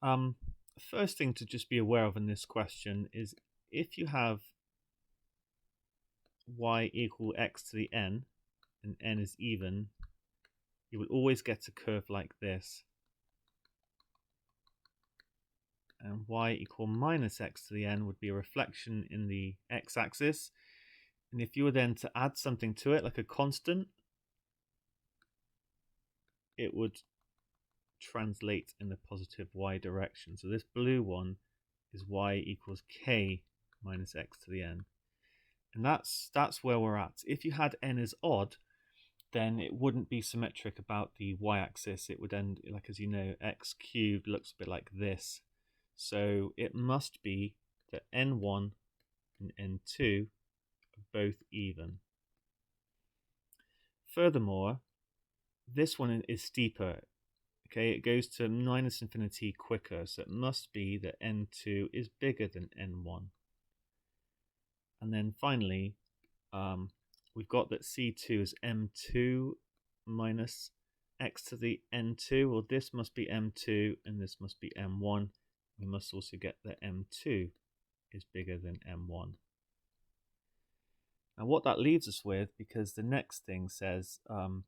First thing to just be aware of in this question is if you have y equal x to the n, and n is even, you will always get a curve like this. And y equal minus x to the n would be a reflection in the x-axis. And if you were then to add something to it, like a constant, it would translate in the positive y direction. So this blue one is y equals k minus x to the n. And that's where we're at. If you had n as odd, then it wouldn't be symmetric about the y-axis. It would end, like, as you know, x cubed looks a bit like this. So it must be that n1 and n2 are both even. Furthermore, this one is steeper. Okay, it goes to minus infinity quicker, so it must be that n2 is bigger than n1. And then finally, we've got that c2 is m2 minus x to the n2. Well, this must be m2 and this must be m1. We must also get that m2 is bigger than m1. Now what that leaves us with, because the next thing says c1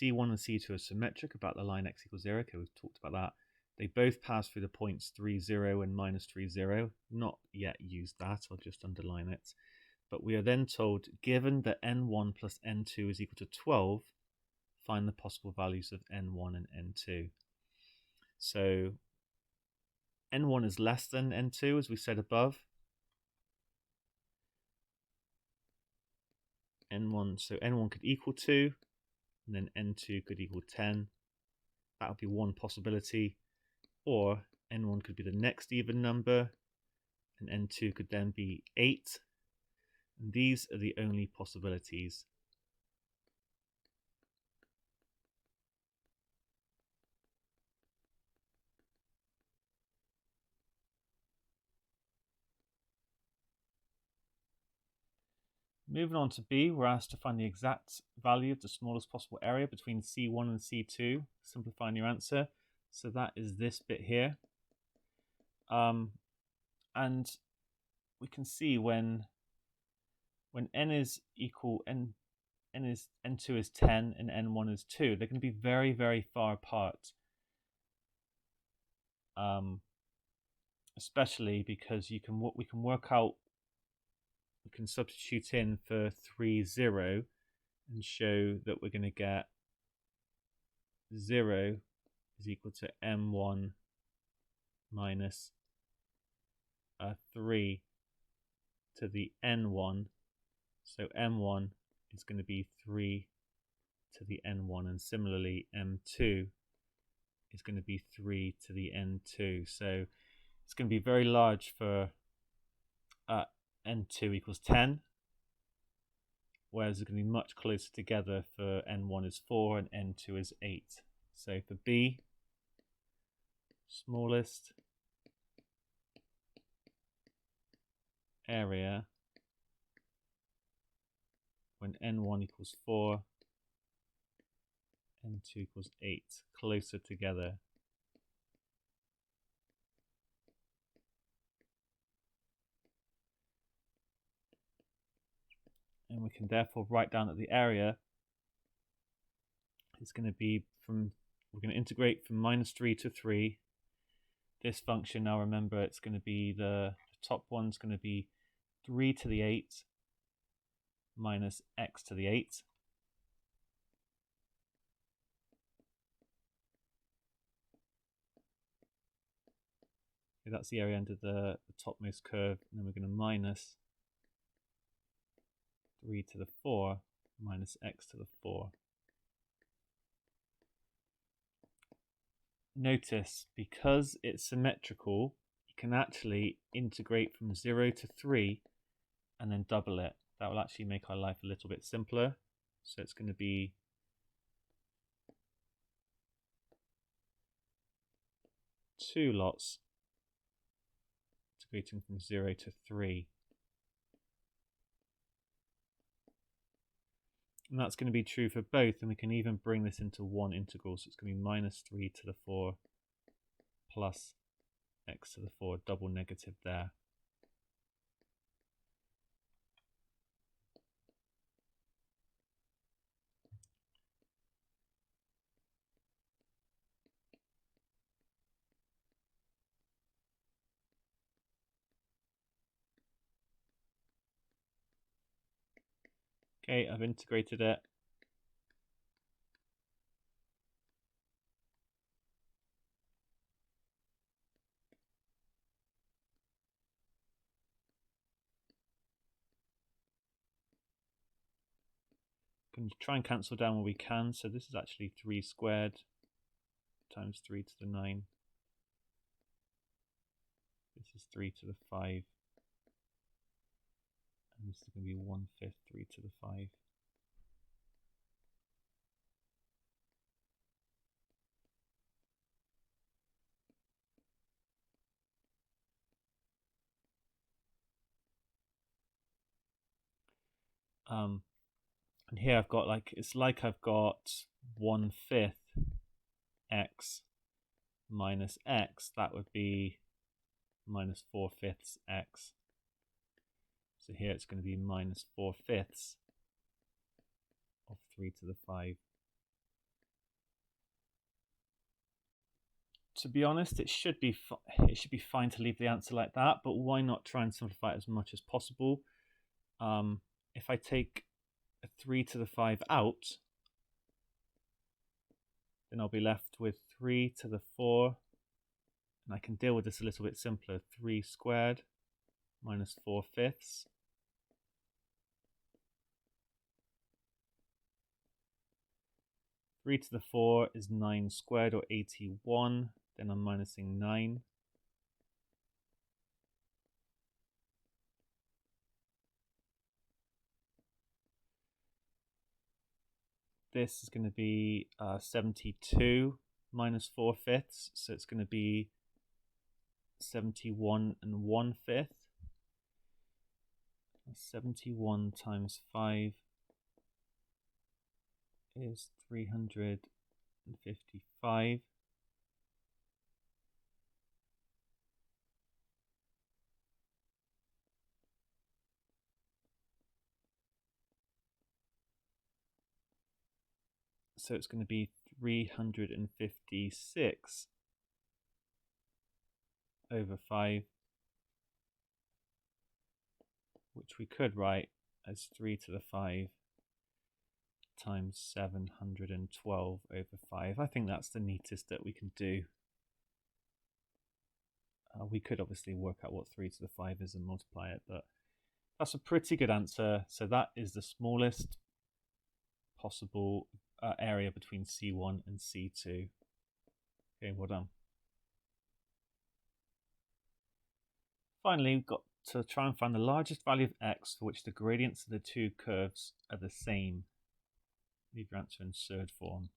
and c2 are symmetric about the line x equals 0. Okay, we've talked about that. They both pass through the points 3, 0 and minus 3, 0. Not yet used that, I'll just underline it. But we are then told, given that n1 plus n2 is equal to 12, find the possible values of n1 and n2. So n1 is less than n2, as we said above. So n1 could equal 2, and then n2 could equal 10. That would be one possibility. Or n1 could be the next even number, and n2 could then be 8. And these are the only possibilities. Moving on to B, we're asked to find the exact value of the smallest possible area between C1 and C2, simplifying your answer. So that is this bit here. And we can see when n is equal, n2 is 10 and n1 is 2, they're going to be very, very far apart. Especially because we can work out, we can substitute in for 3, 0 and show that we're going to get 0 is equal to m1 minus 3 to the n1. So m1 is going to be 3 to the n1, and similarly m2 is going to be 3 to the n2. So it's going to be very large for n2 equals 10, whereas it's going to be much closer together for n1 is 4 and n2 is 8. So for B, smallest area when n1 equals 4, n2 equals 8, closer together. And we can therefore write down that the area is going to be we're going to integrate from minus 3 to 3. This function, now remember, it's going to be the top one's going to be 3 to the 8 minus x to the 8. Okay, that's the area under the topmost curve, and then we're going to minus 3 to the 4 minus x to the 4. Notice, because it's symmetrical, you can actually integrate from 0 to 3 and then double it. That will actually make our life a little bit simpler. So it's going to be 2 lots integrating from 0 to 3. And that's going to be true for both, and we can even bring this into one integral. So it's going to be minus 3 to the 4 plus x to the 4, double negative there. Okay, I've integrated it. Can try and cancel down where we can. So this is actually 3 squared times 3 to the 9. This is 3 to the 5. And this is going to be 1/5 3 to the 5. And here I've got it's like I've got 1/5 x minus x. That would be minus 4/5 x. So here it's going to be minus 4/5 of 3 to the 5. To be honest, it should be fine to leave the answer like that, but why not try and simplify it as much as possible? If I take a 3 to the 5 out, then I'll be left with 3 to the 4, and I can deal with this a little bit simpler. 3 squared minus 4/5. Three to the 4 is 9 squared, or 81. Then I'm minusing 9. This is going to be 72 minus 4/5, so it's going to be 71 and 1/5. 71 times 5 is 355. So it's going to be 356 over 5, which we could write as 3 to the 5 times 712 over 5. I think that's the neatest that we can do. We could obviously work out what 3 to the 5 is and multiply it, but that's a pretty good answer. So that is the smallest possible area between C1 and C2. Okay, well done. Finally, we've got to try and find the largest value of x for which the gradients of the two curves are the same. Leave your answer in surd form.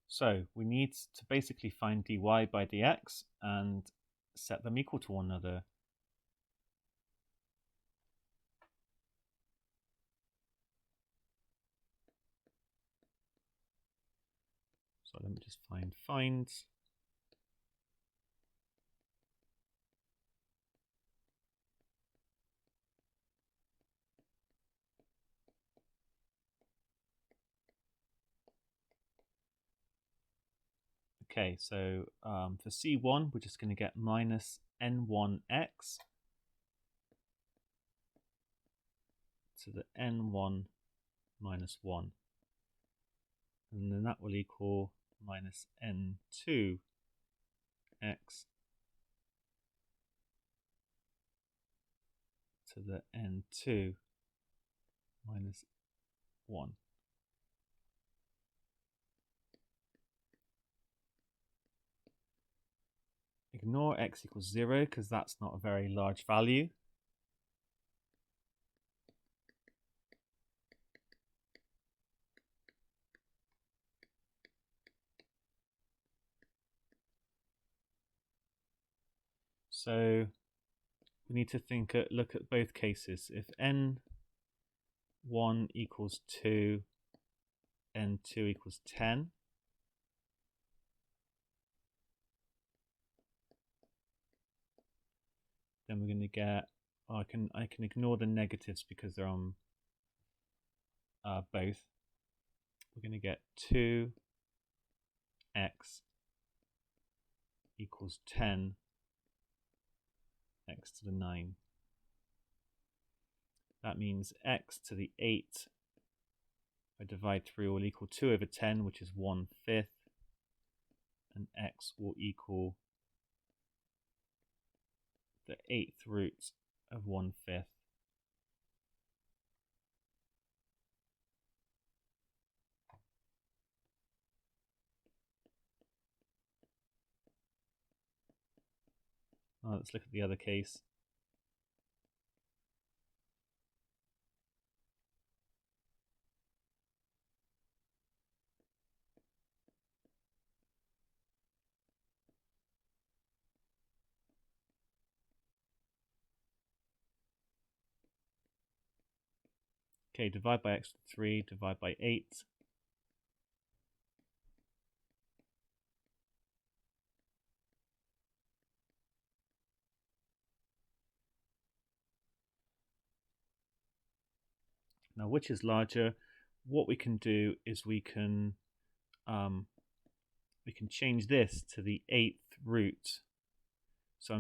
So we need to basically find dy by dx and set them equal to one another. So let me just find. Okay, so for C1, we're just going to get minus n1x to the n1 minus 1. And then that will equal minus n2x to the n2 minus 1. Ignore x equals 0 because that's not a very large value. So we need to look at both cases. If n1 equals 2, n2 equals 10, then we're going to get, I can ignore the negatives because they're on both. We're going to get 2x equals 10 x to the 9. That means x to the 8, if I divide through, will equal 2 over 10, which is 1/5, and x will equal the 8th root of 1/5. Let's look at the other case. Okay, divide by x to the 3, divide by 8. Now, which is larger? What we can do is we can change this to the 8th root. So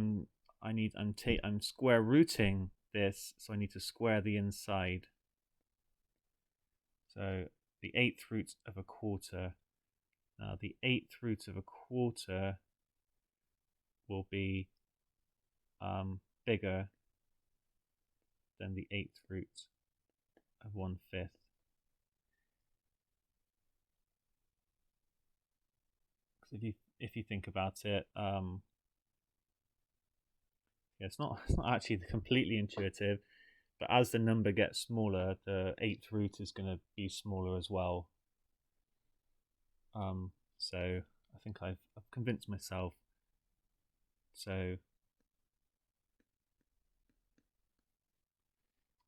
I'm square rooting this, so I need to square the inside. So the 8th root of a quarter. Now the 8th root of a quarter will be bigger than the 8th root of 1/5. Because if you think about it, yeah, it's not actually completely intuitive, but as the number gets smaller, the 8th root is going to be smaller as well. So I think I've convinced myself. So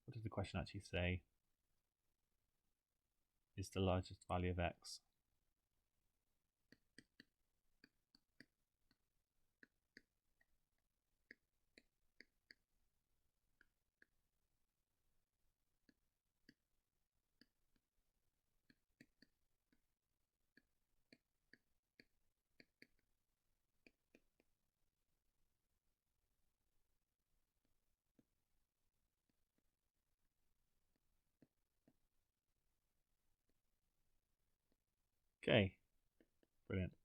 what does the question actually say? Is the largest value of x? Okay, brilliant.